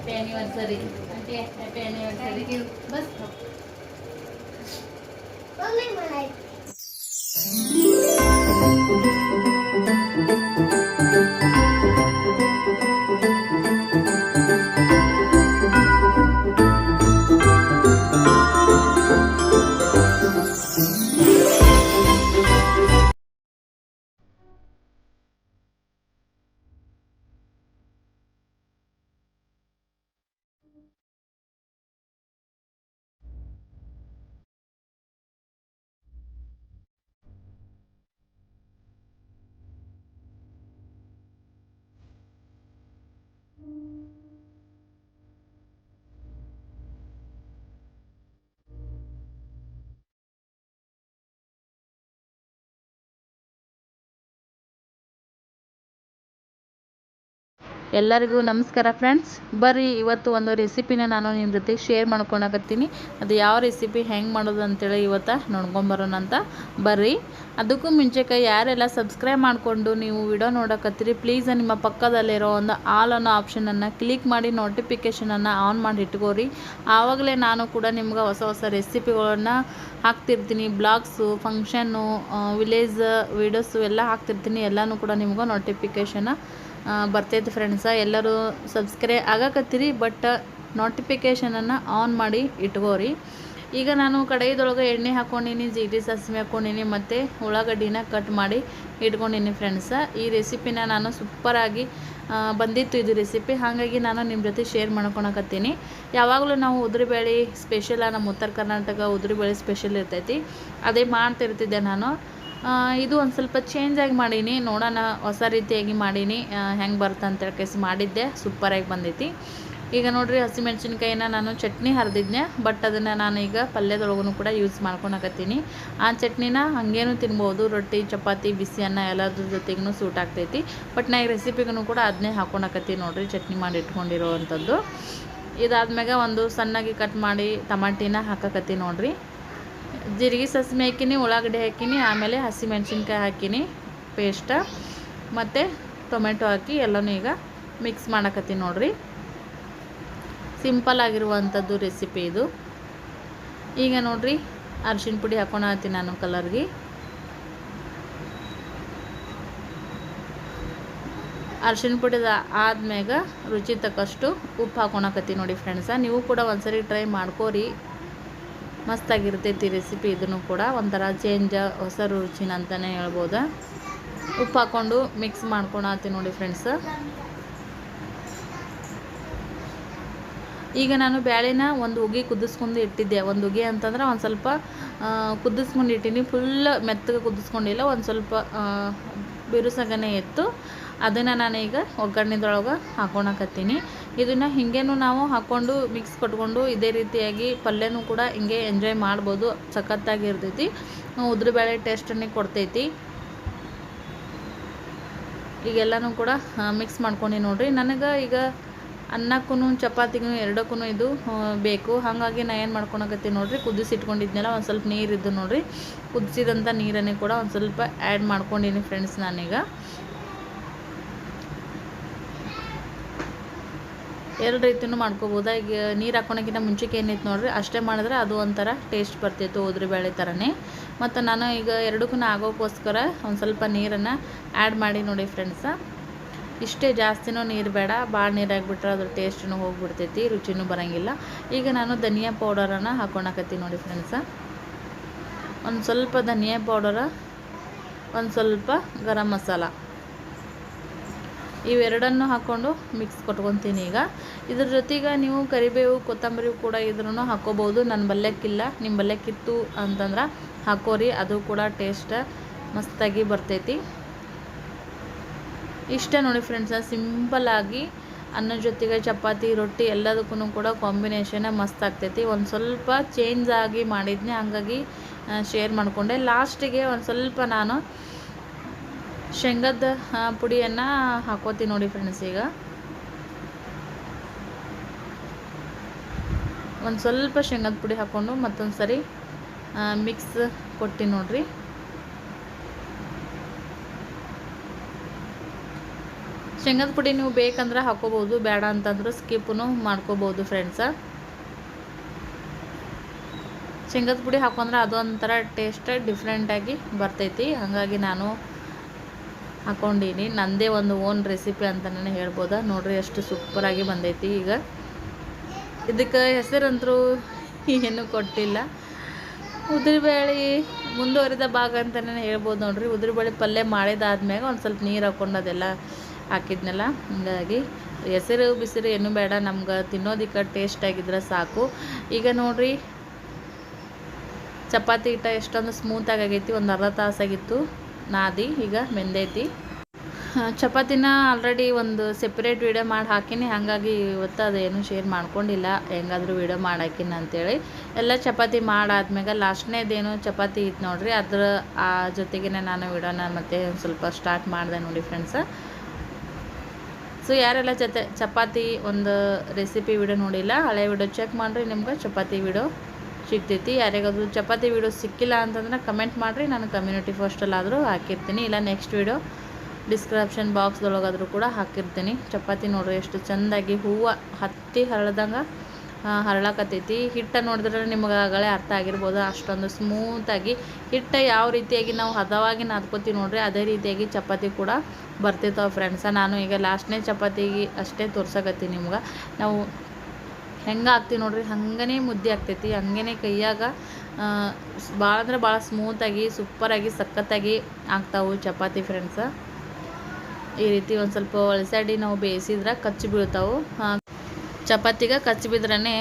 Happy anniversary aunty happy anniversary बस mummy मलाई ಎಲ್ಲರಿಗೂ ನಮಸ್ಕಾರ ಫ್ರೆಂಡ್ಸ್. ಬರ್ರಿ ಇವತ್ತು ಒಂದು ರೆಸಿಪಿನ ನಾನು ನಿಮ್ಮ ಜೊತೆ ಶೇರ್ ಮಾಡ್ಕೊಳಕತ್ತೀನಿ. ಅದು ಯಾವ ರೆಸಿಪಿ ಹೆಂಗೆ ಮಾಡೋದು ಅಂತೇಳಿ ಇವತ್ತು ನೋಡ್ಕೊಂಬರೋಣ ಅಂತ ಬರ್ರಿ. ಅದಕ್ಕೂ ಮುಂಚೆಗೆ ಯಾರೆಲ್ಲ ಸಬ್ಸ್ಕ್ರೈಬ್ ಮಾಡಿಕೊಂಡು ನೀವು ವಿಡಿಯೋ ನೋಡಕತ್ತೀರಿ ಪ್ಲೀಸ್ ನಿಮ್ಮ ಪಕ್ಕದಲ್ಲಿರೋ ಒಂದು ಆಲ್ ಅನ್ನೋ ಆಪ್ಷನನ್ನು ಕ್ಲಿಕ್ ಮಾಡಿ ನೋಟಿಫಿಕೇಷನನ್ನು ಆನ್ ಮಾಡಿ ಇಟ್ಕೋರಿ. ಆವಾಗಲೇ ನಾನು ಕೂಡ ನಿಮ್ಗೆ ಹೊಸ ಹೊಸ ರೆಸಿಪಿಗಳನ್ನು ಹಾಕ್ತಿರ್ತೀನಿ. ಬ್ಲಾಗ್ಸು, ಫಂಕ್ಷನ್ನು, ವಿಲೇಜ್ ವೀಡಿಯೋಸು ಎಲ್ಲ ಹಾಕ್ತಿರ್ತೀನಿ. ಎಲ್ಲನೂ ಕೂಡ ನಿಮ್ಗೆ ನೋಟಿಫಿಕೇಷನ್ ಬರ್ತೈತೆ ಫ್ರೆಂಡ್ಸ. ಎಲ್ಲರೂ ಸಬ್ಸ್ಕ್ರೈಬ್ ಆಗಕತ್ತೀರಿ ಬಟ್ ನೋಟಿಫಿಕೇಷನನ್ನು ಆನ್ ಮಾಡಿ ಇಟ್ಕೋರಿ. ಈಗ ನಾನು ಕಡಾಯಿದೊಳಗೆ ಎಣ್ಣೆ ಹಾಕ್ಕೊಂಡಿನಿ, ಜೀರಿಗೆ ಸಾಸಿವೆ ಹಾಕ್ಕೊಂಡಿನಿ ಮತ್ತು ಉಳ್ಳಾಗಡ್ಡಿನ ಕಟ್ ಮಾಡಿ ಇಟ್ಕೊಂಡಿನಿ ಫ್ರೆಂಡ್ಸ. ಈ ರೆಸಿಪಿನ ನಾನು ಸೂಪರಾಗಿ ಬಂದಿತ್ತು ಇದು ರೆಸಿಪಿ, ಹಾಗಾಗಿ ನಾನು ನಿಮ್ಮ ಜೊತೆ ಶೇರ್ ಮಾಡ್ಕೊಳಕತ್ತೀನಿ. ಯಾವಾಗಲೂ ನಾವು ಉದ್ರಿಬೇಳೆ ಸ್ಪೆಷಲ್, ನಮ್ಮ ಉತ್ತರ ಕರ್ನಾಟಕ ಉದ್ರಿಬೇಳೆ ಸ್ಪೆಷಲ್ ಇರ್ತೈತಿ, ಅದೇ ಮಾಡ್ತಿರ್ತಿದ್ದೆ ನಾನು. ಇದು ಒಂದು ಸ್ವಲ್ಪ ಚೇಂಜಾಗಿ ಮಾಡೀನಿ, ನೋಡೋಣ ಹೊಸ ರೀತಿಯಾಗಿ ಮಾಡೀನಿ ಹೆಂಗೆ ಬರುತ್ತೆ ಅಂತ ಕೇಸಿ ಮಾಡಿದ್ದೆ. ಸೂಪರಾಗಿ ಬಂದೈತಿ. ಈಗ ನೋಡಿರಿ, ಹಸಿಮೆಣ್ಸಿನ್ಕಾಯಿನ ನಾನು ಚಟ್ನಿ ಹರಿದಿದ್ದೆ, ಬಟ್ ಅದನ್ನು ನಾನು ಈಗ ಪಲ್ಯದೊಳಗೂ ಕೂಡ ಯೂಸ್ ಮಾಡ್ಕೊಳಕತ್ತೀನಿ. ಆ ಚಟ್ನಿನ ಹಾಗೇನು ತಿನ್ಬೋದು, ರೊಟ್ಟಿ, ಚಪಾತಿ, ಬಿಸಿ ಅನ್ನ ಎಲ್ಲದ್ರ ಜೊತೆಗೂ ಸೂಟ್ ಆಗ್ತೈತಿ. ಬಟ್ ನಾ ಈ ರೆಸಿಪಿಗೂ ಕೂಡ ಅದನ್ನೇ ಹಾಕ್ಕೊಳಕತ್ತೀನಿ ನೋಡಿರಿ, ಚಟ್ನಿ ಮಾಡಿ ಇಟ್ಕೊಂಡಿರೋವಂಥದ್ದು. ಇದಾದ್ಮ್ಯಾಗ ಒಂದು ಸಣ್ಣಗೆ ಕಟ್ ಮಾಡಿ ಟಮಾಟಿನ ಹಾಕಕತ್ತೀನಿ ನೋಡಿರಿ. ಜೀರಿಗೆ ಸಾಸಿವೆ ಹಾಕಿನಿ, ಉಳ್ಳಾಗಡ್ಡಿ ಹಾಕಿನಿ, ಆಮೇಲೆ ಹಸಿಮೆಣ್ಸಿನ್ಕಾಯಿ ಹಾಕಿನಿ ಪೇಸ್ಟ, ಮತ್ತು ಟೊಮೆಟೊ ಹಾಕಿ ಎಲ್ಲನೂ ಈಗ ಮಿಕ್ಸ್ ಮಾಡಕತ್ತೀನಿ ನೋಡಿರಿ. ಸಿಂಪಲ್ ಆಗಿರುವಂಥದ್ದು ರೆಸಿಪಿ ಇದು. ಈಗ ನೋಡಿರಿ, ಅರಿಶಿನ ಪುಡಿ ಹಾಕ್ಕೊಳತ್ತೀನಿ ನಾನು ಕಲರ್ಗೆ. ಅರಿಶಿನ ಪುಡಿ ಆದ್ಮ್ಯಾಗ ರುಚಿ ತಕ್ಕಷ್ಟು ಉಪ್ಪು ಹಾಕ್ಕೊಳಕತ್ತೀನಿ ನೋಡಿ ಫ್ರೆಂಡ್ಸ. ನೀವು ಕೂಡ ಒಂದ್ಸರಿ ಟ್ರೈ ಮಾಡ್ಕೋರಿ, ಮಸ್ತಾಗಿರ್ತೈತಿ ರೆಸಿಪಿ. ಇದನ್ನು ಕೂಡ ಒಂಥರ ಚೇಂಜ್, ಹೊಸ ರುಚಿನ ಅಂತಲೇ ಹೇಳ್ಬೋದು. ಉಪ್ಪು ಹಾಕ್ಕೊಂಡು ಮಿಕ್ಸ್ ಮಾಡ್ಕೊಳತ್ತೀನಿ ನೋಡಿ ಫ್ರೆಂಡ್ಸ್. ಈಗ ನಾನು ಬ್ಯಾಳೆನ ಒಂದು ಉಗಿ ಕುದಿಸ್ಕೊಂಡು ಇಟ್ಟಿದ್ದೆ. ಒಂದು ಉಗಿ ಅಂತಂದ್ರೆ ಒಂದು ಸ್ವಲ್ಪ ಕುದಿಸ್ಕೊಂಡು ಇಟ್ಟೀನಿ, ಫುಲ್ ಮೆತ್ತಗೆ ಕುದಿಸ್ಕೊಂಡಿಲ್ಲ, ಒಂದು ಸ್ವಲ್ಪ ಬಿರುಸಾಗನೇ ಇತ್ತು. ಅದನ್ನು ನಾನೀಗ ಒಗ್ಗರಣೆದೊಳಗೆ ಹಾಕ್ಕೊಳಕತ್ತೀನಿ. ಇದನ್ನು ಹಿಂಗೇನು ನಾವು ಹಾಕ್ಕೊಂಡು ಮಿಕ್ಸ್ ಕೊಟ್ಕೊಂಡು ಇದೇ ರೀತಿಯಾಗಿ ಪಲ್ಯನೂ ಕೂಡ ಹಿಂಗೆ ಎಂಜಾಯ್ ಮಾಡ್ಬೋದು. ಸಖತ್ತಾಗಿ ಇರ್ತೈತಿ, ಉದ್ರುಬೇಳೆ ಟೇಸ್ಟನ್ನೇ ಕೊಡ್ತೈತಿ. ಈಗೆಲ್ಲನೂ ಕೂಡ ಮಿಕ್ಸ್ ಮಾಡ್ಕೊಂಡು ನೋಡಿರಿ. ನನಗೆ ಈಗ ಅನ್ನಕ್ಕೂ ಚಪಾತಿಗೂ ಎರಡಕ್ಕೂ ಇದು ಬೇಕು, ಹಾಗಾಗಿ ನಾನು ಏನು ಮಾಡ್ಕೊಳಕತ್ತೀನಿ ನೋಡಿರಿ, ಕುದಿಸಿಟ್ಕೊಂಡಿದ್ನೆಲ್ಲ ಒಂದು ಸ್ವಲ್ಪ ನೀರಿದ್ದು ನೋಡಿರಿ, ಕುದಿಸಿದಂಥ ನೀರನ್ನೇ ಕೂಡ ಒಂದು ಸ್ವಲ್ಪ ಆ್ಯಡ್ ಮಾಡ್ಕೊಂಡಿನಿ ಫ್ರೆಂಡ್ಸ್. ನಾನೀಗ ಎರಡು ರೀತಿಯೂ ಮಾಡ್ಕೋಬೋದು. ಈಗ ನೀರು ಹಾಕ್ಕೊಳಕ್ಕಿಂತ ಮುಂಚೆಗೆ ಏನೈತೆ ನೋಡಿರಿ, ಅಷ್ಟೇ ಮಾಡಿದ್ರೆ ಅದು ಒಂಥರ ಟೇಸ್ಟ್ ಬರ್ತಿತ್ತು ಉದ್ರಿಬೇಳೆ ಥರನೇ. ಮತ್ತು ನಾನು ಈಗ ಎರಡಕ್ಕೂ ಆಗೋಕ್ಕೋಸ್ಕರ ಒಂದು ಸ್ವಲ್ಪ ನೀರನ್ನು ಆ್ಯಡ್ ಮಾಡಿ ನೋಡಿ ಫ್ರೆಂಡ್ಸ. ಇಷ್ಟೇ, ಜಾಸ್ತಿನೂ ನೀರು ಬೇಡ, ಭಾಳ ನೀರಾಗಿಬಿಟ್ರೆ ಅದ್ರ ಟೇಸ್ಟೂ ಹೋಗಿಬಿಡ್ತೈತಿ, ರುಚಿನೂ ಬರೋಂಗಿಲ್ಲ. ಈಗ ನಾನು ಧನಿಯಾ ಪೌಡರನ್ನು ಹಾಕ್ಕೊಳಕತ್ತೀನಿ ನೋಡಿ ಫ್ರೆಂಡ್ಸ. ಒಂದು ಸ್ವಲ್ಪ ಧನಿಯಾ ಪೌಡರ, ಒಂದು ಸ್ವಲ್ಪ ಗರಂ ಮಸಾಲ, ಇವೆರಡನ್ನು ಹಾಕ್ಕೊಂಡು ಮಿಕ್ಸ್ ಕೊಟ್ಕೊತೀನಿ. ಈಗ ಇದ್ರ ಜೊತೆಗೆ ನೀವು ಕರಿಬೇವು, ಕೊತ್ತಂಬರಿ ಕೂಡ ಇದ್ರೂ ಹಾಕ್ಕೋಬೋದು. ನನ್ನ ಬಲ್ಯಕ್ಕಿಲ್ಲ, ನಿಮ್ಮ ಬಲ್ಯಕ್ಕಿತ್ತು ಅಂತಂದ್ರೆ ಹಾಕೋರಿ, ಅದು ಕೂಡ ಟೇಸ್ಟ್ ಮಸ್ತಾಗಿ ಬರ್ತೈತಿ. ಇಷ್ಟ ನೋಡಿ ಫ್ರೆಂಡ್ಸ, ಸಿಂಪಲ್ಲಾಗಿ ಅನ್ನದ ಜೊತೆಗೆ ಚಪಾತಿ, ರೊಟ್ಟಿ ಎಲ್ಲದಕ್ಕೂ ಕೂಡ ಕಾಂಬಿನೇಷನ್ ಮಸ್ತ್ ಆಗ್ತೈತಿ. ಒಂದು ಸ್ವಲ್ಪ ಚೇಂಜ್ ಆಗಿ ಮಾಡಿದ್ನೆ, ಹಂಗಾಗಿ ಶೇರ್ ಮಾಡಿಕೊಂಡೆ. ಲಾಸ್ಟಿಗೆ ಒಂದು ಸ್ವಲ್ಪ ನಾನು ಶೇಂಗದ ಪುಡಿಯನ್ನು ಹಾಕೋತೀನಿ ನೋಡಿ ಫ್ರೆಂಡ್ಸ್. ಈಗ ಒಂದು ಸ್ವಲ್ಪ ಶೇಂಗದ ಪುಡಿ ಹಾಕ್ಕೊಂಡು ಮತ್ತೊಂದು ಸರಿ ಮಿಕ್ಸ್ ಕೊಟ್ಟು ನೋಡಿರಿ. ಶೇಂಗದ ಪುಡಿ ನೀವು ಬೇಕಂದ್ರೆ ಹಾಕೋಬೋದು, ಬೇಡ ಅಂತಂದ್ರೆ ಸ್ಕಿಪ್ಪೂ ಮಾಡ್ಕೋಬೋದು ಫ್ರೆಂಡ್ಸ. ಶೇಂಗದ ಪುಡಿ ಹಾಕೊಂಡ್ರೆ ಅದೊಂಥರ ಟೇಸ್ಟ್ ಡಿಫ್ರೆಂಟಾಗಿ ಬರ್ತೈತಿ. ಹಾಗಾಗಿ ನಾನು ಹಾಕ್ಕೊಂಡೀನಿ. ನನ್ನದೇ ಒಂದು ಓನ್ ರೆಸಿಪಿ ಅಂತಲೇ ಹೇಳ್ಬೋದು. ನೋಡಿರಿ ಎಷ್ಟು ಸೂಪರಾಗಿ ಬಂದೈತಿ. ಈಗ ಇದಕ್ಕೆ ಹೆಸರಂತರೂ ಏನೂ ಕೊಟ್ಟಿಲ್ಲ. ಉದ್ರಿಬೇಳೆ ಮುಂದುವರಿದ ಭಾಗ ಅಂತಲೇ ಹೇಳ್ಬೋದು ನೋಡಿರಿ. ಉದ್ರಿಬೇಳೆ ಪಲ್ಯ ಮಾಡಿದಾದ್ಮ್ಯಾಗ ಒಂದು ಸ್ವಲ್ಪ ನೀರು ಹಾಕ್ಕೊಂಡು ಅದೆಲ್ಲ ಹಾಕಿದ್ನಲ್ಲ, ಹೀಗಾಗಿ ಹೆಸರು ಬಿಸಿರು ಏನೂ ಬೇಡ, ನಮ್ಗೆ ತಿನ್ನೋದಕ್ಕೆ ಟೇಸ್ಟ್ ಆಗಿದ್ರೆ ಸಾಕು. ಈಗ ನೋಡಿರಿ ಚಪಾತಿ ಹಿಟ್ಟ ಎಷ್ಟೊಂದು ಸ್ಮೂತಾಗಿ ಆಗೈತಿ. ಒಂದು ಅರ್ಧ ತಾಸಾಗಿತ್ತು ನಾದಿ, ಈಗ ಬೆಂದೈತಿ. ಚಪಾತಿನ ಆಲ್ರೆಡಿ ಒಂದು ಸೆಪ್ರೇಟ್ ವೀಡಿಯೋ ಮಾಡಿ ಹಾಕೀನಿ. ಹಾಗಾಗಿ ಇವತ್ತು ಅದೇನು ಶೇರ್ ಮಾಡ್ಕೊಂಡಿಲ್ಲ, ಹೆಂಗಾದರೂ ವೀಡಿಯೋ ಮಾಡಿ ಹಾಕಿನಿ ಅಂತೇಳಿ. ಎಲ್ಲ ಚಪಾತಿ ಮಾಡಾದ್ಮ್ಯಾಗ ಲಾಸ್ಟ್ನೇದೇನು ಚಪಾತಿ ಇತ್ತು ನೋಡಿರಿ, ಅದ್ರ ಆ ಜೊತೆಗೇ ನಾನು ವೀಡಿಯೋನ ಮತ್ತೆ ಒಂದು ಸ್ವಲ್ಪ ಸ್ಟಾರ್ಟ್ ಮಾಡಿದೆ ನೋಡಿ ಫ್ರೆಂಡ್ಸ. ಸೊ ಯಾರೆಲ್ಲ ಚಪಾತಿ ಒಂದು ರೆಸಿಪಿ ವಿಡಿಯೋ ನೋಡಿಲ್ಲ, ಹಳೆ ವಿಡಿಯೋ ಚೆಕ್ ಮಾಡಿರಿ, ನಿಮ್ಗೆ ಚಪಾತಿ ವಿಡಿಯೋ ಸಿಗ್ತೈತಿ. ಯಾರಿಗಾದ್ರೂ ಚಪಾತಿ ವಿಡಿಯೋ ಸಿಕ್ಕಿಲ್ಲ ಅಂತಂದ್ರೆ ಕಮೆಂಟ್ ಮಾಡಿರಿ, ನಾನು ಕಮ್ಯುನಿಟಿ ಪೋಸ್ಟಲ್ಲಾದರೂ ಹಾಕಿರ್ತೀನಿ, ಇಲ್ಲ ನೆಕ್ಸ್ಟ್ ವಿಡಿಯೋ ಡಿಸ್ಕ್ರಿಪ್ಷನ್ ಬಾಕ್ಸ್ದೊಳಗಾದರೂ ಕೂಡ ಹಾಕಿರ್ತೀನಿ. ಚಪಾತಿ ನೋಡ್ರಿ ಎಷ್ಟು ಚೆಂದಾಗಿ ಹೂವು ಹತ್ತಿ ಹರಳ್ದಂಗೆ ಹರಳಕತ್ತೈತಿ. ಹಿಟ್ಟು ನೋಡಿದ್ರೆ ನಿಮ್ಗೆ ಆಗಲೇ ಅರ್ಥ ಆಗಿರ್ಬೋದು, ಅಷ್ಟೊಂದು ಸ್ಮೂತಾಗಿ ಹಿಟ್ಟು ಯಾವ ರೀತಿಯಾಗಿ ನಾವು ಹದವಾಗಿ ನಾದ್ಕೋತೀವಿ ನೋಡ್ರಿ, ಅದೇ ರೀತಿಯಾಗಿ ಚಪಾತಿ ಕೂಡ ಬರ್ತಿರ್ತಾವೆ ಫ್ರೆಂಡ್ಸ. ನಾನು ಈಗ ಲಾಸ್ಟ್ನೇ ಚಪಾತಿಗೆ ಅಷ್ಟೇ ತೋರ್ಸಕತ್ತೀನಿ ನಿಮ್ಗೆ. ನಾವು ಹೆಂಗೆ ಹಾಕ್ತೀವಿ ನೋಡ್ರಿ ಹಂಗನೇ ಮುದ್ದೆ ಆಗ್ತೈತಿ, ಹಂಗೇ ಕೈಯಾಗ ಭಾಳ ಅಂದ್ರೆ ಭಾಳ ಸ್ಮೂತಾಗಿ ಸೂಪರಾಗಿ ಸಖತ್ತಾಗಿ ಆಗ್ತಾವೆ ಚಪಾತಿ ಫ್ರೆಂಡ್ಸ. ಈ ರೀತಿ ಒಂದು ಸ್ವಲ್ಪ ಒಳಸೈಡಿ ನಾವು ಬೇಯಿಸಿದ್ರೆ ಕಚ್ಚಿ ಬೀಳ್ತಾವೆ. ಚಪಾತಿಗೆ ಕಚ್ಚಿ ಬಿದ್ರೇ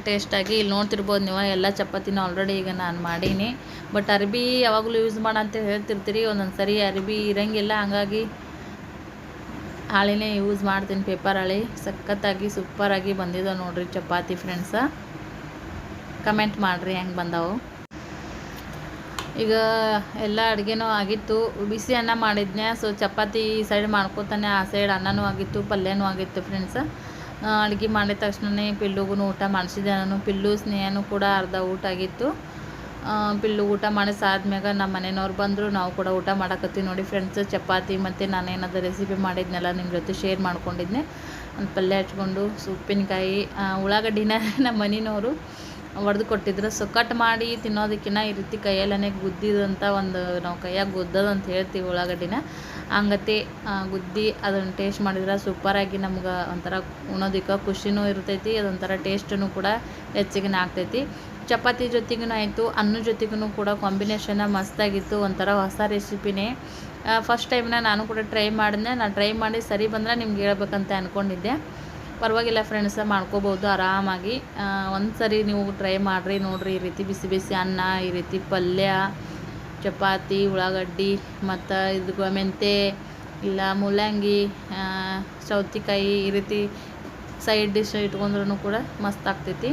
ಟೇಸ್ಟಾಗಿ. ಇಲ್ಲಿ ನೋಡ್ತಿರ್ಬೋದು ನೀವು ಎಲ್ಲ ಚಪಾತಿನ ಆಲ್ರೆಡಿ ಈಗ ನಾನು ಮಾಡೀನಿ. ಬಟ್ ಅರ್ಬಿ ಯಾವಾಗಲೂ ಯೂಸ್ ಮಾಡಂತ ಹೇಳ್ತಿರ್ತೀರಿ, ಒಂದೊಂದು ಸರಿ ಅರ್ಬಿ ಇರೋಂಗಿಲ್ಲ, ಹಂಗಾಗಿ ಹಾಳೆನೇ ಯೂಸ್ ಮಾಡ್ತೀನಿ, ಪೇಪರ್ ಹಾಳೆ. ಸಖತ್ತಾಗಿ ಸೂಪರಾಗಿ ಬಂದಿದ್ದಾವೆ ನೋಡ್ರಿ ಚಪಾತಿ ಫ್ರೆಂಡ್ಸ. ಕಮೆಂಟ್ ಮಾಡಿರಿ ಹೆಂಗೆ ಬಂದಾವು. ಈಗ ಎಲ್ಲ ಅಡುಗೆನೂ ಆಗಿತ್ತು, ಬಿಸಿ ಅನ್ನ ಮಾಡಿದ್ನೆ. ಸೊ ಚಪಾತಿ ಈ ಸೈಡ್ ಮಾಡ್ಕೊತಾನೆ, ಆ ಸೈಡ್ ಅನ್ನನೂ ಆಗಿತ್ತು, ಪಲ್ಯನೂ ಆಗಿತ್ತು ಫ್ರೆಂಡ್ಸ. ಅಡುಗೆ ಮಾಡಿದ ತಕ್ಷಣವೇ ಪಿಲ್ಲುಗೂ ಊಟ ಮಾಡಿಸಿದೆ ನಾನು. ಪಿಲ್ಲು ಸ್ನೇಹನೂ ಕೂಡ ಅರ್ಧ ಊಟ ಆಗಿತ್ತು. ಪಿಲ್ಲು ಊಟ ಮಾಡಿಸಾದ್ಮ್ಯಾಗ ನಮ್ಮ ಮನೆಯವ್ರು ಬಂದರು, ನಾವು ಕೂಡ ಊಟ ಮಾಡಕತ್ತೀವಿ ನೋಡಿ ಫ್ರೆಂಡ್ಸ್. ಚಪಾತಿ ಮತ್ತು ನಾನೇನಾದ್ರು ರೆಸಿಪಿ ಮಾಡಿದ್ನೆಲ್ಲ ನಿಮ್ಮ ಜೊತೆ ಶೇರ್ ಮಾಡ್ಕೊಂಡಿದ್ದೆ. ಒಂದು ಪಲ್ಯ ಹಚ್ಕೊಂಡು ಉಪ್ಪಿನಕಾಯಿ ಉಳ್ಳಾಗಡ್ಡಿನ ನಮ್ಮ ಮನೆಯವರು ಒಡೆದು ಕೊಟ್ಟಿದ್ರು. ಸೊ ಕಟ್ ಮಾಡಿ ತಿನ್ನೋದಕ್ಕಿಂತ ಈ ರೀತಿ ಕೈಯಲ್ಲೇ ಗುದ್ದಿದಂಥ ಒಂದು ನಾವು ಕೈಯಾಗ ಗುದ್ದದಂತ ಹೇಳ್ತೀವಿ ಉಳ್ಳಾಗಡ್ಡಿನ, ಹಂಗತೆ ಗುದ್ದಿ ಅದನ್ನು ಟೇಸ್ಟ್ ಮಾಡಿದ್ರೆ ಸೂಪರಾಗಿ ನಮ್ಗೆ ಒಂಥರ ಉಣೋದಕ್ಕೆ ಖುಷಿನೂ ಇರ್ತೈತಿ, ಅದೊಂಥರ ಟೇಸ್ಟೂ ಕೂಡ ಹೆಚ್ಚಿಗೆ ಆಗ್ತೈತಿ. ಚಪಾತಿ ಜೊತೆಗೂ ಆಯಿತು, ಅನ್ನ ಜೊತೆಗೂ ಕೂಡ ಕಾಂಬಿನೇಷನ್ ಮಸ್ತಾಗಿತ್ತು. ಒಂಥರ ಹೊಸ ರೆಸಿಪಿನೇ, ಫಸ್ಟ್ ಟೈಮ್ನ ನಾನು ಕೂಡ ಟ್ರೈ ಮಾಡಿದೆ. ನಾನು ಟ್ರೈ ಮಾಡಿ ಸರಿ ಬಂದರೆ ನಿಮ್ಗೆ ಹೇಳ್ಬೇಕಂತ ಅಂದ್ಕೊಂಡಿದ್ದೆ. ಪರವಾಗಿಲ್ಲ ಫ್ರೆಂಡ್ಸ, ಮಾಡ್ಕೋಬೋದು ಆರಾಮಾಗಿ. ಒಂದು ಸರಿ ನೀವು ಟ್ರೈ ಮಾಡಿರಿ ನೋಡಿರಿ. ಈ ರೀತಿ ಬಿಸಿ ಬಿಸಿ ಅನ್ನ, ಈ ರೀತಿ ಪಲ್ಯ, ಚಪಾತಿ, ಉಳ್ಳಾಗಡ್ಡಿ ಮತ್ತು ಇದು ಮೆಂತೆ ಇಲ್ಲ ಮೂಲಂಗಿ, ಸೌತೆಕಾಯಿ, ಈ ರೀತಿ ಸೈಡ್ ಡಿಶ್ ಇಟ್ಕೊಂಡ್ರೂ ಕೂಡ ಮಸ್ತ್ ಆಗ್ತೈತಿ.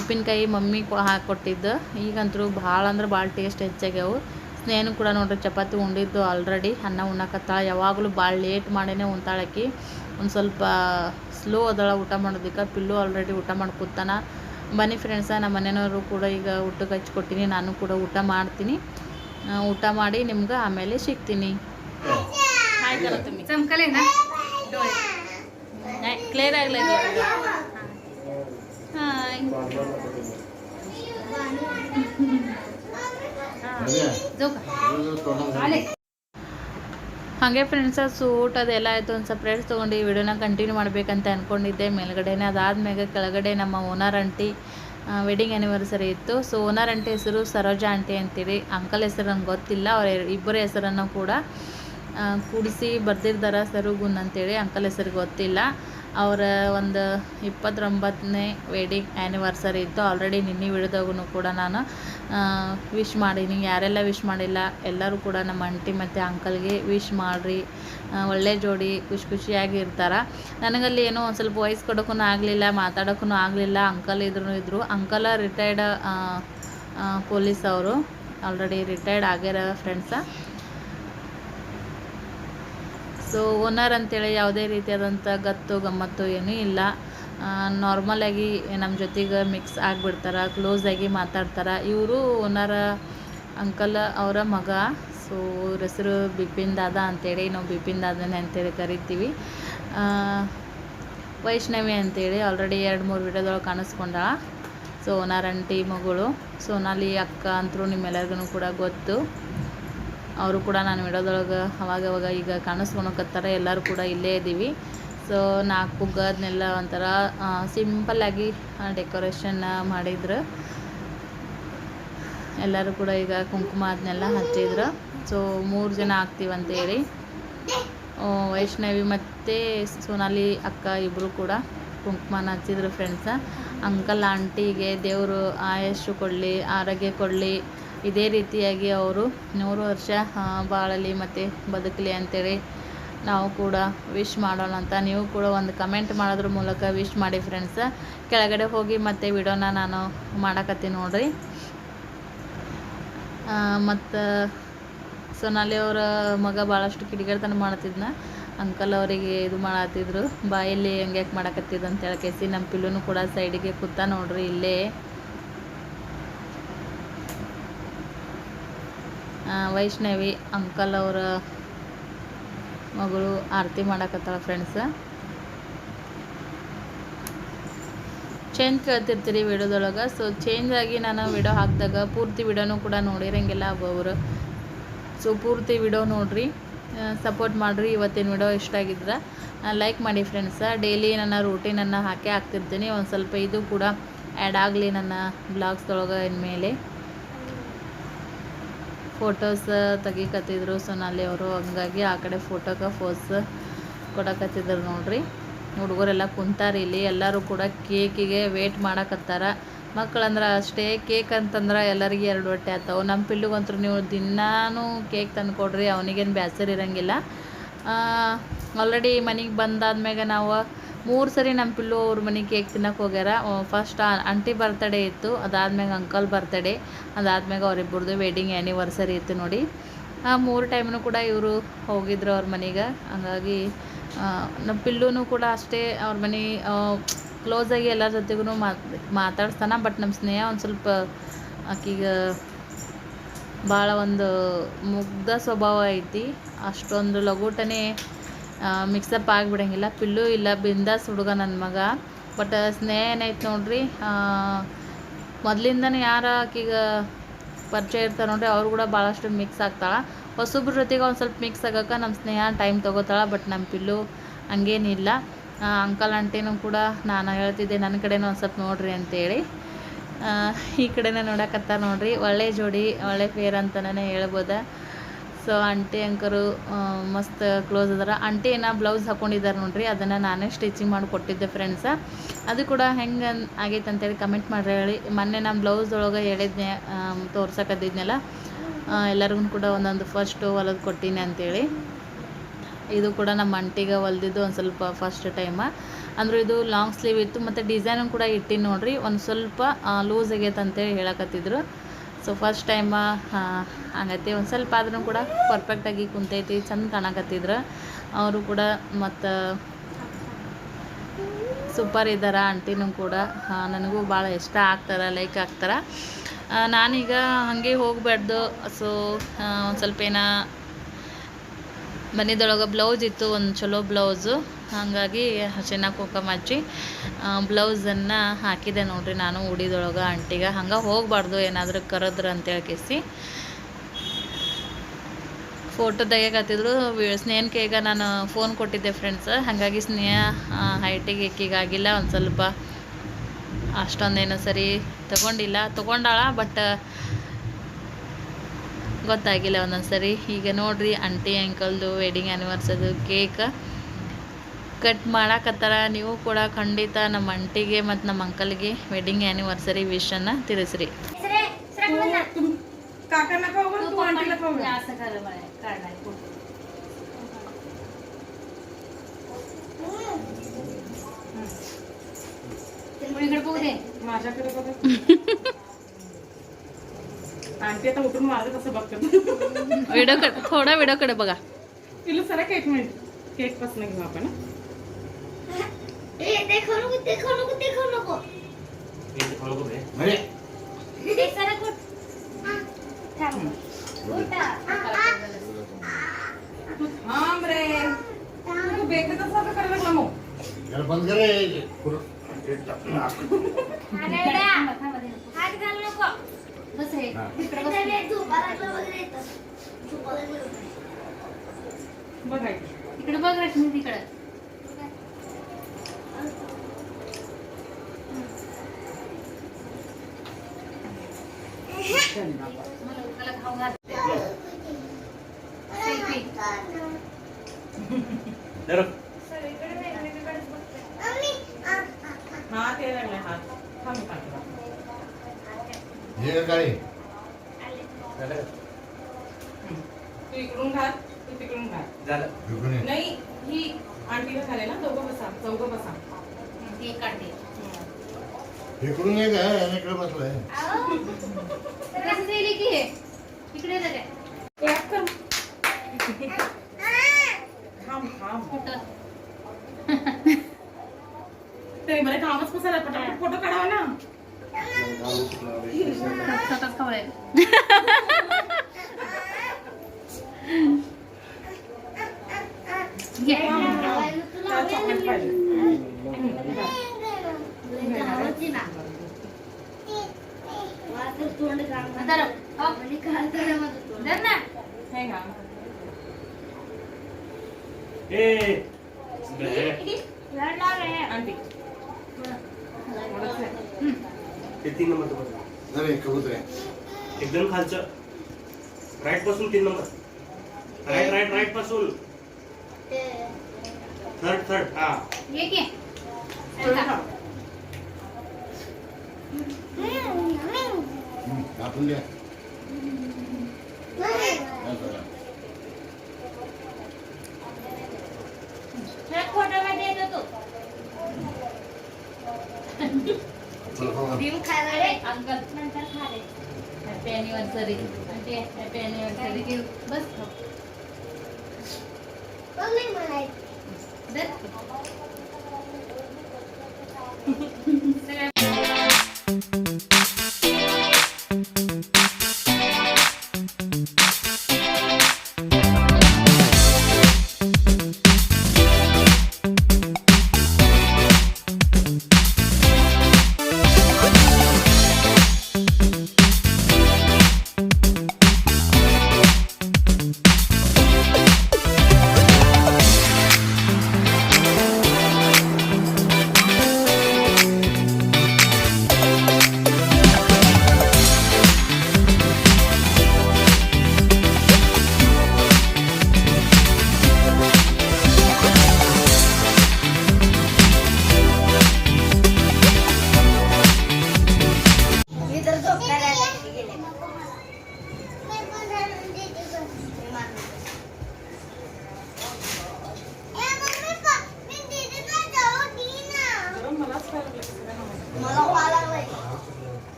ಉಪ್ಪಿನಕಾಯಿ ಮಮ್ಮಿ ಹಾಕ್ಕೊಟ್ಟಿದ್ದು, ಈಗಂತೂ ಭಾಳ ಅಂದ್ರೆ ಭಾಳ ಟೇಸ್ಟ್ ಹೆಚ್ಚಾಗ್ಯಾವು. ಸ್ನೇಹನೂ ಕೂಡ ನೋಡ್ರಿ ಚಪಾತಿ ಉಂಡಿದ್ದು ಆಲ್ರೆಡಿ, ಅನ್ನ ಉಣ್ಣಕತ್ತಾಳ. ಯಾವಾಗಲೂ ಭಾಳ ಲೇಟ್ ಮಾಡೇ ಉಣ್ತಾಳಕಿ, ಒಂದು ಸ್ವಲ್ಪ ಸ್ಲೋ ಅದಳ ಊಟ ಮಾಡೋದಕ್ಕೆ. ಪಿಲ್ಲು ಆಲ್ರೆಡಿ ಊಟ ಮಾಡಿ ಕೂತಾನ. ಬನ್ನಿ ಫ್ರೆಂಡ್ಸ, ನಮ್ಮ ಮನೆಯವರು ಕೂಡ ಈಗ ಊಟಕ್ಕೆ ಹಚ್ಕೊಟ್ಟಿನಿ, ನಾನು ಕೂಡ ಊಟ ಮಾಡ್ತೀನಿ. ಊಟ ಮಾಡಿ ನಿಮ್ಗೆ ಆಮೇಲೆ ಸಿಗ್ತೀನಿ. ಆಯ್ತಲ್ಲ तुम्ही चमकले ना डोळे नाही क्लिअर ಆಗಲ್ಲ हाय जाऊ का आले. ಹಾಗೆ ಫ್ರೆಂಡ್ಸ ಊಟ ಅದೆಲ್ಲ ಆಯಿತು. ಒಂದು ಸಪ್ರೇಟ್ ತೊಗೊಂಡು ಈ ವಿಡಿಯೋನ ಕಂಟಿನ್ಯೂ ಮಾಡಬೇಕಂತ ಅಂದ್ಕೊಂಡಿದ್ದೆ ಮೇಲ್ಗಡೆನೇ. ಅದಾದಮೇಲೆ ಕೆಳಗಡೆ ನಮ್ಮ ಓನರ್ ಆಂಟಿ ವೆಡ್ಡಿಂಗ್ ಆ್ಯನಿವರ್ಸರಿ ಇತ್ತು. ಸೊ ಓನರ್ ಆಂಟಿ ಹೆಸರು ಸರೋಜಾ ಆಂಟಿ ಅಂತೇಳಿ, ಅಂಕಲ್ ಹೆಸರು ನಂಗೆ ಗೊತ್ತಿಲ್ಲ. ಅವ್ರ ಇಬ್ಬರ ಹೆಸರನ್ನು ಕೂಡ ಕೂಡಿಸಿ ಬರ್ದಿರ್ದಾರ ಸರುಗುನ್ ಅಂತೇಳಿ. ಅಂಕಲ್ ಹೆಸರು ಗೊತ್ತಿಲ್ಲ. ಅವರ ಒಂದು 29ನೇ ವೆಡ್ಡಿಂಗ್ ಆ್ಯನಿವರ್ಸರಿ ಇತ್ತು. ಆಲ್ರೆಡಿ ನಿನ್ನೆ ವಿಡಿಯೋದಾಗೂ ಕೂಡ ನಾನು ವಿಶ್ ಮಾಡೀನಿ. ಯಾರೆಲ್ಲ ವಿಶ್ ಮಾಡಿಲ್ಲ ಎಲ್ಲರೂ ಕೂಡ ನಮ್ಮ ಆಂಟಿ ಮತ್ತು ಅಂಕಲ್ಗೆ ವಿಶ್ ಮಾಡಿರಿ. ಒಳ್ಳೆ ಜೋಡಿ ಖುಷಿಯಾಗಿ ಇರ್ತಾರೆ. ನನಗಲ್ಲಿ ಏನೋ ಒಂದು ಸ್ವಲ್ಪ ವಾಯ್ಸ್ ಕೊಡೋಕ್ಕೂ ಆಗಲಿಲ್ಲ, ಮಾತಾಡೋಕ್ಕೂ ಆಗಲಿಲ್ಲ. ಅಂಕಲ್ ಇದ್ರು. ಅಂಕಲ ರಿಟೈರ್ಡ್ ಪೊಲೀಸ್, ಅವರು ಆಲ್ರೆಡಿ ರಿಟೈರ್ಡ್ ಆಗ್ಯಾರ ಫ್ರೆಂಡ್ಸ. ಸೊ ಓನರ್ ಅಂತೇಳಿ ಯಾವುದೇ ರೀತಿಯಾದಂಥ ಗತ್ತು ಗಮ್ಮತ್ತು ಏನೂ ಇಲ್ಲ. ನಾರ್ಮಲಾಗಿ ನಮ್ಮ ಜೊತೆಗೆ ಮಿಕ್ಸ್ ಆಗಿಬಿಡ್ತಾರೆ, ಕ್ಲೋಸಾಗಿ ಮಾತಾಡ್ತಾರೆ. ಇವರು ಓನರ್ ಅಂಕಲ್ ಅವರ ಮಗ. ಸೊ ಇವ್ರ ಹೆಸರು ಬಿಪಿನ್ ದಾದಾ ಅಂತೇಳಿ, ನಾವು ಬಿಪಿನ್ ದಾದಾನೇ ಅಂತೇಳಿ ಕರಿತೀವಿ. ವೈಷ್ಣವಿ ಅಂತೇಳಿ ಆಲ್ರೆಡಿ 2-3 ವಿಡಿಯೋದೊಳಗೆ ಕಾಣಿಸ್ಕೊಂಡಾಳ. ಸೋನಾರ್ ಆಂಟಿ ಮಗಳು. ಸೋನಾಲಿ ಅಕ್ಕ ಅಂತರೂ ನಿಮ್ಮೆಲ್ಲರಿಗೂ ಕೂಡ ಗೊತ್ತು. ಅವರು ಕೂಡ ನಾನು ವಿಡಿಯೋದೊಳಗೆ ಅವಾಗವಾಗ ಈಗ ಕಾಣಿಸ್ಕೊಳಕತ್ತಾರೆ. ಎಲ್ಲರೂ ಕೂಡ ಇಲ್ಲೇ ಇದ್ದೀವಿ. ಸೊ 4 ಪುಗ್ಗ ಅದನ್ನೆಲ್ಲ ಒಂಥರ ಸಿಂಪಲ್ಲಾಗಿ ಡೆಕೋರೇಷನ್ ಮಾಡಿದ್ರು. ಎಲ್ಲರೂ ಕೂಡ ಈಗ ಕುಂಕುಮ ಅದನ್ನೆಲ್ಲ ಹಚ್ಚಿದ್ರು. ಸೊ 3 ಜನ ಆಗ್ತೀವಂತೇಳಿ ವೈಷ್ಣವಿ ಮತ್ತು ಸೋನಾಲಿ ಅಕ್ಕ ಇಬ್ಬರು ಕೂಡ ಕುಂಕುಮನ ಹಚ್ಚಿದ್ರು ಫ್ರೆಂಡ್ಸ. ಅಂಕಲ್ ಆಂಟಿಗೆ ದೇವರು ಆಯಸ್ಸು ಕೊಡಲಿ, ಆರೋಗ್ಯ ಕೊಡಲಿ, ಇದೇ ರೀತಿಯಾಗಿ ಅವರು 100 ವರ್ಷ ಬಾಳಲಿ ಮತ್ತು ಬದುಕಲಿ ಅಂತೇಳಿ ನಾವು ಕೂಡ ವಿಶ್ ಮಾಡೋಣ ಅಂತ. ನೀವು ಕೂಡ ಒಂದು ಕಮೆಂಟ್ ಮಾಡೋದ್ರ ಮೂಲಕ ವಿಶ್ ಮಾಡಿ ಫ್ರೆಂಡ್ಸ. ಕೆಳಗಡೆ ಹೋಗಿ ಮತ್ತೆ ವಿಡಿಯೋನ ನಾನು ಮಾಡಕತ್ತೀನಿ ನೋಡ್ರಿ. ಮತ್ತು ಸೋನಾಲಿ ಅವರ ಮಗ ಭಾಳಷ್ಟು ಕಿಡಿಗೇಡಿತನ ಮಾಡ್ತಿದ್ನ. ಅಂಕಲ್ ಅವರಿಗೆ ಇದು ಮಾಡತ್ತಿದ್ರು, ಬಾಯಲ್ಲಿ ಹಂಗ್ಯಾಕೆ ಮಾಡಕತ್ತಿದ್ದು ಅಂತ ಹೇಳಕೇಸಿ ನಮ್ಮ ಪಿಲ್ಲುನು ಕೂಡ ಸೈಡಿಗೆ ಕೂತ ನೋಡ್ರಿ ಇಲ್ಲೇ. ವೈಷ್ಣವಿ ಅಂಕಲ್ ಅವರ ಮಗಳು ಆರತಿ ಮಾಡಕತ್ತಾಳ ಫ್ರೆಂಡ್ಸ. ಚೇಂಜ್ ಕೇಳ್ತಿರ್ತೀರಿ ವಿಡಿಯೋದೊಳಗೆ. ಸೊ ಚೇಂಜ್ ಆಗಿ ನಾನು ವಿಡಿಯೋ ಹಾಕಿದಾಗ ಪೂರ್ತಿ ವಿಡಿಯೋನೂ ಕೂಡ ನೋಡಿರಂಗಿಲ್ಲ ಒಬ್ಬೊಬ್ರು. ಸೊ ಪೂರ್ತಿ ವಿಡಿಯೋ ನೋಡಿರಿ, ಸಪೋರ್ಟ್ ಮಾಡಿರಿ. ಇವತ್ತಿನ ವಿಡಿಯೋ ಇಷ್ಟ ಆಗಿದ್ರೆ ಲೈಕ್ ಮಾಡಿ ಫ್ರೆಂಡ್ಸ. ಡೈಲಿ ನನ್ನ ರೂಟೀನನ್ನು ಹಾಕ್ತಿರ್ತೀನಿ. ಒಂದು ಸ್ವಲ್ಪ ಇದು ಕೂಡ ಆ್ಯಡ್ ಆಗಲಿ ನನ್ನ ಬ್ಲಾಗ್ಸ್ದೊಳಗೆ. ಇನ್ಮೇಲೆ ಫೋಟೋಸ್ ತೆಗಿಕತ್ತಿದ್ರು ಸೋನಾಲಿ ಅವರು, ಹಂಗಾಗಿ ಆ ಕಡೆ ಫೋಟೋಗೆ ಫೋಸ್ ಕೊಡಕತ್ತಿದ್ರು ನೋಡ್ರಿ. ಹುಡುಗರೆಲ್ಲ ಕುಂತಾರೆ ಇಲ್ಲಿ. ಎಲ್ಲರೂ ಕೂಡ ಕೇಕಿಗೆ ವೇಟ್ ಮಾಡಕತ್ತಾರ. ಮಕ್ಕಳಂದ್ರೆ ಅಷ್ಟೇ, ಕೇಕ್ ಅಂತಂದ್ರೆ ಎಲ್ಲರಿಗೆ 2 ಹೊಟ್ಟೆ ಆಗ್ತಾವೆ. ನಮ್ಮ ಪಿಲ್ಲುಗಂತೂ ನೀವು ದಿನಾನೂ ಕೇಕ್ ತಂದು ಕೊಡ್ರಿ, ಅವನಿಗೇನು ಬೇಸರ ಇರೋಂಗಿಲ್ಲ. ಆಲ್ರೆಡಿ ಮನೆಗೆ ಬಂದಾದ್ಮ್ಯಾಗ ನಾವು 3 ಸರಿ ನಮ್ಮ ಪಿಲ್ಲು ಅವ್ರ ಮನೆಗೆ ಕೇಕ್ ತಿನ್ನಕ್ಕೆ ಹೋಗ್ಯಾರ. ಫಸ್ಟ್ ಆಂಟಿ ಬರ್ತಡೇ ಇತ್ತು, ಅದಾದ್ಮ್ಯಾಗ ಅಂಕಲ್ ಬರ್ತಡೇ, ಅದಾದ್ಮ್ಯಾಗ ಅವರಿಬ್ಬರದು ವೆಡ್ಡಿಂಗ್ ಆ್ಯನಿವರ್ಸರಿ ಇತ್ತು ನೋಡಿ. 3 ಟೈಮ್ನು ಕೂಡ ಇವರು ಹೋಗಿದ್ರು ಅವ್ರ ಮನೆಗೆ. ಹಂಗಾಗಿ ನಮ್ಮ ಪಿಲ್ಲುನೂ ಕೂಡ ಅಷ್ಟೇ ಅವ್ರ ಮನೆ ಕ್ಲೋಸಾಗಿ ಎಲ್ಲರ ಜೊತೆಗೂ ಮಾತಾಡ್ಸ್ತಾನೆ. ಬಟ್ ನಮ್ಮ ಸ್ನೇಹ ಒಂದು ಸ್ವಲ್ಪ ಆಕಿಗೆ ಭಾಳ ಒಂದು ಮುಗ್ಧ ಸ್ವಭಾವ ಐತಿ. ಅಷ್ಟೊಂದು ಲಘೂಟನೇ ಮಿಕ್ಸಪ್ ಆಗಿಬಿಡಂಗಿಲ್ಲ. ಪಿಲ್ಲು ಇಲ್ಲ, ಬಿಂದಾಸ್ ಹುಡುಗ ನನ್ನ ಮಗ. ಬಟ್ ಸ್ನೇಹ ಏನೈತೆ ನೋಡ್ರಿ, ಮೊದಲಿಂದನೇ ಯಾರು ಆಕಿಗೆ ಪರಿಚಯ ಇರ್ತಾರೆ ನೋಡ್ರಿ, ಅವ್ರು ಕೂಡ ಭಾಳಷ್ಟು ಮಿಕ್ಸ್ ಆಗ್ತಾಳೆ. ಹೊಸಬ್ರ ಜೊತೆಗೆ ಒಂದು ಸ್ವಲ್ಪ ಮಿಕ್ಸ್ ಆಗೋಕೆ ನಮ್ಮ ಸ್ನೇಹ ಟೈಮ್ ತೊಗೋತಾಳೆ. ಬಟ್ ನಮ್ಮ ಪಿಲ್ಲು ಹಂಗೇನಿಲ್ಲ. ಅಂಕಲ್ ಆಂಟಿನೂ ಕೂಡ ನಾನು ಹೇಳ್ತಿದ್ದೆ ನನ್ನ ಕಡೆನೂ ಒಂದು ಸ್ವಲ್ಪ ನೋಡ್ರಿ ಅಂತೇಳಿ ಈ ಕಡೆನೇ ನೋಡಕತ್ತ ನೋಡ್ರಿ. ಒಳ್ಳೆ ಜೋಡಿ, ಒಳ್ಳೆ ಪೇರ್ ಅಂತಲೇ ಹೇಳ್ಬೋದು. ಸೊ ಆಂಟಿ ಅಂಕರು ಮಸ್ತ್ ಕ್ಲೋಸ್ ಅದಾರ. ಆಂಟಿ ಏನೋ ಬ್ಲೌಸ್ ಹಾಕ್ಕೊಂಡಿದ್ದಾರೆ ನೋಡ್ರಿ, ಅದನ್ನು ನಾನೇ ಸ್ಟಿಚಿಂಗ್ ಮಾಡಿ ಕೊಟ್ಟಿದ್ದೆ ಫ್ರೆಂಡ್ಸ. ಅದು ಕೂಡ ಹೆಂಗೆ ಆಗೈತೆ ಅಂತೇಳಿ ಕಮೆಂಟ್ ಮಾಡಿ ಹೇಳಿ. ಮೊನ್ನೆ ನಾನು ಬ್ಲೌಸ್ದೊಳಗೆ ಹೇಳಿದ್ನೆ, ತೋರ್ಸಕತ್ತಿದ್ನೆಲ್ಲ ಎಲ್ಲರಿಗೂ ಕೂಡ ಒಂದೊಂದು ಫಸ್ಟು ಹೊಲಿದು ಕೊಟ್ಟೀನಿ ಅಂತೇಳಿ. ಇದು ಕೂಡ ನಮ್ಮ ಅಂಟಿಗೆ ಹೊಲ್ದಿದ್ದು ಒಂದು ಸ್ವಲ್ಪ ಫಸ್ಟ್ ಟೈಮ. ಅಂದ್ರೆ ಇದು ಲಾಂಗ್ ಸ್ಲೀವ್ ಇತ್ತು ಮತ್ತು ಡಿಸೈನು ಕೂಡ ಇಟ್ಟಿನಿ ನೋಡ್ರಿ. ಒಂದು ಸ್ವಲ್ಪ ಲೂಸ್ ಆಗೈತೆ ಅಂತೇಳಿ ಹೇಳಕತ್ತಿದ್ರು. ಸೊ ಫಸ್ಟ್ ಟೈಮ ಹಂಗೈತಿ. ಒಂದು ಸ್ವಲ್ಪ ಆದ್ರೂ ಕೂಡ ಪರ್ಫೆಕ್ಟಾಗಿ ಕುಂತೈತಿ, ಚಂದ ಕಾಣಕತ್ತಿದ್ರು ಅವರು ಕೂಡ. ಮತ್ತು ಸೂಪರ್ ಇದ್ದಾರೆ ಆಂಟಿನೂ ಕೂಡ. ನನಗೂ ಭಾಳ ಇಷ್ಟ ಆಗ್ತಾರೆ, ಲೈಕ್ ಆಗ್ತಾರೆ. ನಾನೀಗ ಹಾಗೆ ಹೋಗಬಾರ್ದು. ಸೊ ಒಂದು ಸ್ವಲ್ಪ ಮನೆದೊಳಗೆ ಬ್ಲೌಸ್ ಇತ್ತು, ಒಂದು ಚಲೋ ಬ್ಲೌಸು. ಹಾಗಾಗಿ ಅರ್ಶಿನ ಕುಂಕುಮ ಹಚ್ಚಿ ಬ್ಲೌಸನ್ನು ಹಾಕಿದೆ ನೋಡ್ರಿ ನಾನು ಉಡಿದೊಳಗೆ ಆಂಟಿಗೆ. ಹಂಗೆ ಹೋಗಬಾರ್ದು, ಏನಾದರೂ ಕರೆದ್ರು ಅಂತೇಳಿ ಕೇಸಿ ಫೋಟೋ ತೆಗಿಯಕತ್ತಿದ್ರು. ಸ್ನೇಹಕ್ಕೆ ಈಗ ನಾನು ಫೋನ್ ಕೊಟ್ಟಿದ್ದೆ ಫ್ರೆಂಡ್ಸ್. ಹಾಗಾಗಿ ಸ್ನೇಹ ಹೈಟಿಗೆ ಎಕ್ಕಿಗಾಗಿಲ್ಲ, ಒಂದು ಸ್ವಲ್ಪ ಅಷ್ಟೊಂದೇನು ಸರಿ ತೊಗೊಂಡಾಳ. ಬಟ್ ಗೊತ್ತಾಗಿಲ್ಲ ಒಂದೊಂದು ಸರಿ. ಈಗ ನೋಡ್ರಿ ಆಂಟಿ ಅಂಕಲ್ದು ವೆಡ್ಡಿಂಗ್ ಆ್ಯನಿವರ್ಸರಿ ಕೇಕ್ ಕಟ್ ಮಾಡಕತ್ತಾರ. ನೀವು ಕೂಡ ಖಂಡಿತ ನಮ್ಮ ಆಂಟಿಗೆ ಮತ್ತು ನಮ್ಮ ಅಂಕಲ್ಗೆ ವೆಡ್ಡಿಂಗ್ ಆ್ಯನಿವರ್ಸರಿ ವಿಶನ್ನು ತಿಳಿಸ್ರಿ. थोडा व्हिडिओकडे बघा. पिलू सरा केक मिळेल. केक पासून घेऊ आपण. देखो नको अरे सरा कुठ थांब रे. तू बेकत असं करत करಬೇಕು ನಾವು ಬಂದ್ಗರೆ बस हे इकडे बघायचं इकडे बघ रश्मी तिकडे मला उकाला खाऊ घाल सेल्फी हा ते लागले हात थांब काढला हे काय तू इकडून घाल तू तिकडून घाल झालं नाही ही आंटीला झाले ना चौघं बसा ते काढते इकडून एक आहे आणि इकडे बसलाय कसं दिली की हे इकडे जा काय एक कर थांब फोटो ते बरे कामच कसं पटापट फोटो काढावा ना स्वतःच खवळाय घे त्याला चॉकलेट पाहिजे हे घा आंटी ते 3 नंबर बघ नाही कबूतर आहे एकदम खालचं राईट पासून 3 नंबर राईट पासून थर्ड हा ये की कापून द्या फोटो मध्ये येतो तू भीम खायला रे अंकल नंतर खा रे हॅपी अॅनिव्हर्सरी म्हणजे हॅपी अॅनिव्हर्सरी की बस दे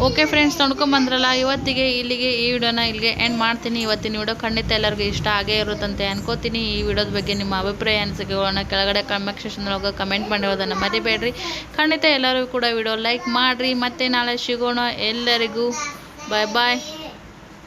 ಓಕೆ ಫ್ರೆಂಡ್ಸ್ ನೋಡ್ಕೊಂಬಂದ್ರಲ್ಲ ಇವತ್ತಿಗೆ ಇಲ್ಲಿಗೆ ಈ ವಿಡಿಯೋನ ಇಲ್ಲಿಗೆ ಎಂಡ್ ಮಾಡ್ತೀನಿ. ಇವತ್ತಿನ ವಿಡಿಯೋ ಖಂಡಿತ ಎಲ್ಲರಿಗೂ ಇಷ್ಟ ಆಗೇ ಇರುತ್ತಂತೆ ಅನ್ಕೋತೀನಿ. ಈ ವಿಡಿಯೋದ ಬಗ್ಗೆ ನಿಮ್ಮ ಅಭಿಪ್ರಾಯ ಅನಿಸಿಕೆಗಳನ್ನ ಕೆಳಗಡೆ ಕಮೆಂಟ್ ಸೆಕ್ಷನ್ದೊಳಗೆ ಕಮೆಂಟ್ ಮಾಡಿರೋದನ್ನು ಮರಿಬೇಡ್ರಿ. ಖಂಡಿತ ಎಲ್ಲರಿಗೂ ಕೂಡ ವಿಡಿಯೋ ಲೈಕ್ ಮಾಡಿರಿ. ಮತ್ತೆ ನಾಳೆ ಸಿಗೋಣ. ಎಲ್ಲರಿಗೂ ಬಾಯ್ ಬಾಯ್.